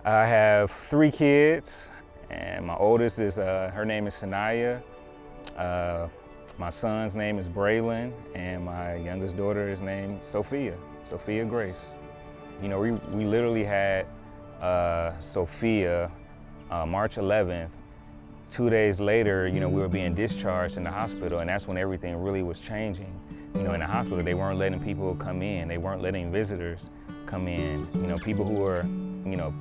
I have 3 kids, and my oldest is, her name is Sanaya. My son's name is Braylon, and my youngest daughter is named Sophia Grace. You know, we literally had Sophia March 11th. 2 days later, you know, we were being discharged in the hospital, and that's when everything really was changing. You know, in the hospital, they weren't letting people come in. They weren't letting visitors come in. You know, people who were, you know,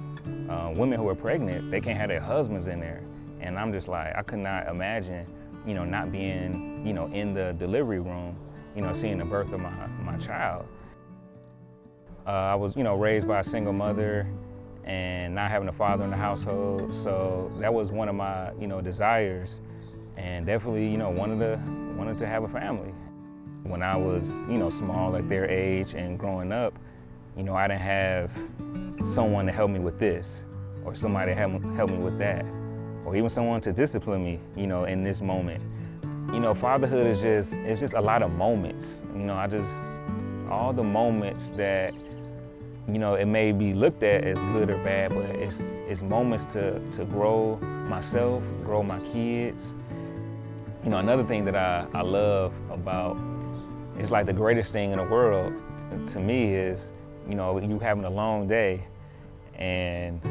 women who were pregnant, they can't have their husbands in there. And I'm just like, I could not imagine, you know, not being, you know, in the delivery room, you know, seeing the birth of my child. I was, you know, raised by a single mother and not having a father in the household. So that was one of my, you know, desires, and definitely, you know, wanted to have a family. When I was, you know, small at their age and growing up, you know, I didn't have someone to help me with this, or somebody to help me with that, or even someone to discipline me, you know, in this moment. You know, fatherhood is it's just a lot of moments. You know, all the moments that, you know, it may be looked at as good or bad, but it's moments to grow myself, grow my kids. You know, another thing that I love about, it's like the greatest thing in the world to me is, you know, you having a long day, and,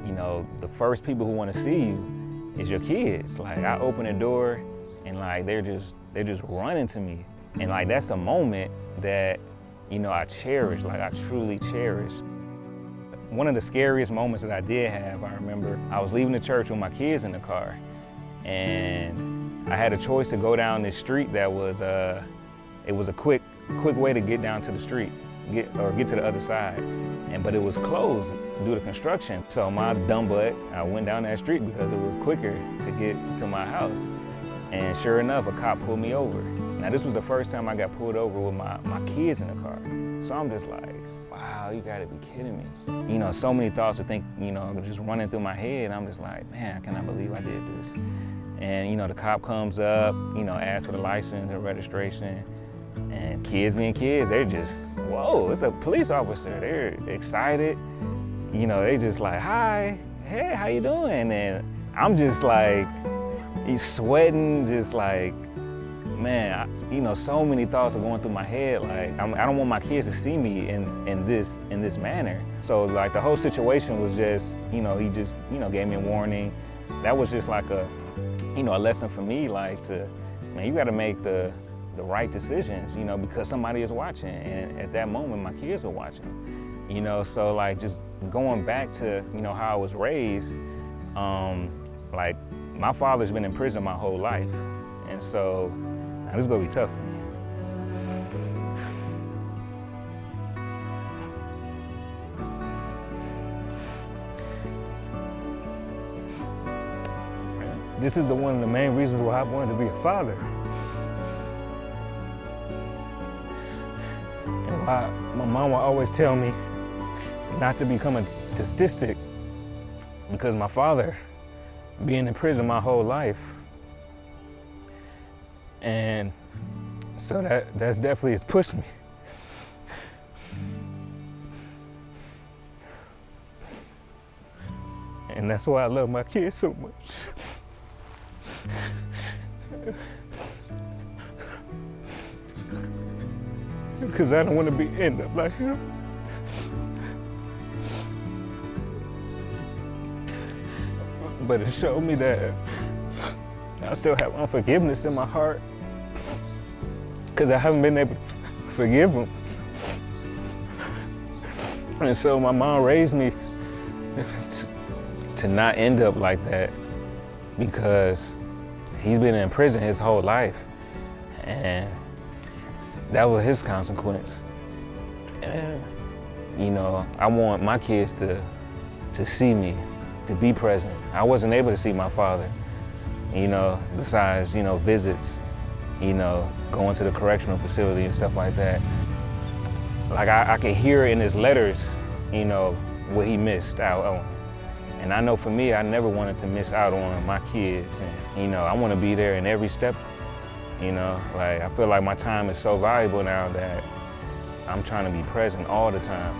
you know, the first people who want to see you is your kids. Like, I open the door and like they're just running to me, and like that's a moment that, you know, I cherish, like I truly cherish. One of the scariest moments that I did have, I remember I was leaving the church with my kids in the car, and I had a choice to go down this street that was, it was a quick way to get down to the street, get to the other side, but it was closed due to construction. So my dumb butt, I went down that street because it was quicker to get to my house. And sure enough, a cop pulled me over. Now, this was the first time I got pulled over with my kids in the car. So I'm just like, wow, you gotta be kidding me. You know, so many thoughts would think, you know, just running through my head. I'm just like, man, I cannot believe I did this. And, you know, the cop comes up, you know, asks for the license and registration. And kids being kids, they're just, whoa, it's a police officer. They're excited. You know, they just like, hi, hey, how you doing? And I'm just like, he's sweating, just like, man, you know, so many thoughts are going through my head. Like, I don't want my kids to see me in this manner. So like the whole situation was just, you know, he just, you know, gave me a warning. That was just like a, you know, a lesson for me, like man, you gotta make the right decisions, you know, because somebody is watching. And at that moment, my kids were watching, you know, so like just going back to, you know, how I was raised, like my father's been in prison my whole life. And so now this is gonna be tough for me. This is one of the main reasons why I wanted to be a father. And why my mom would always tell me not to become a statistic, because my father being in prison my whole life. And so that's definitely has pushed me. And that's why I love my kids so much. Because I don't want to end up like him. But it showed me that I still have unforgiveness in my heart, because I haven't been able to forgive him. And so my mom raised me to not end up like that, because he's been in prison his whole life, and that was his consequence. And, you know, I want my kids to see me, to be present. I wasn't able to see my father, you know, besides, you know, visits, you know, going to the correctional facility and stuff like that. Like I could hear in his letters, you know, what he missed out on. And I know for me, I never wanted to miss out on my kids. And, you know, I want to be there in every step, you know. Like, I feel like my time is so valuable now that I'm trying to be present all the time.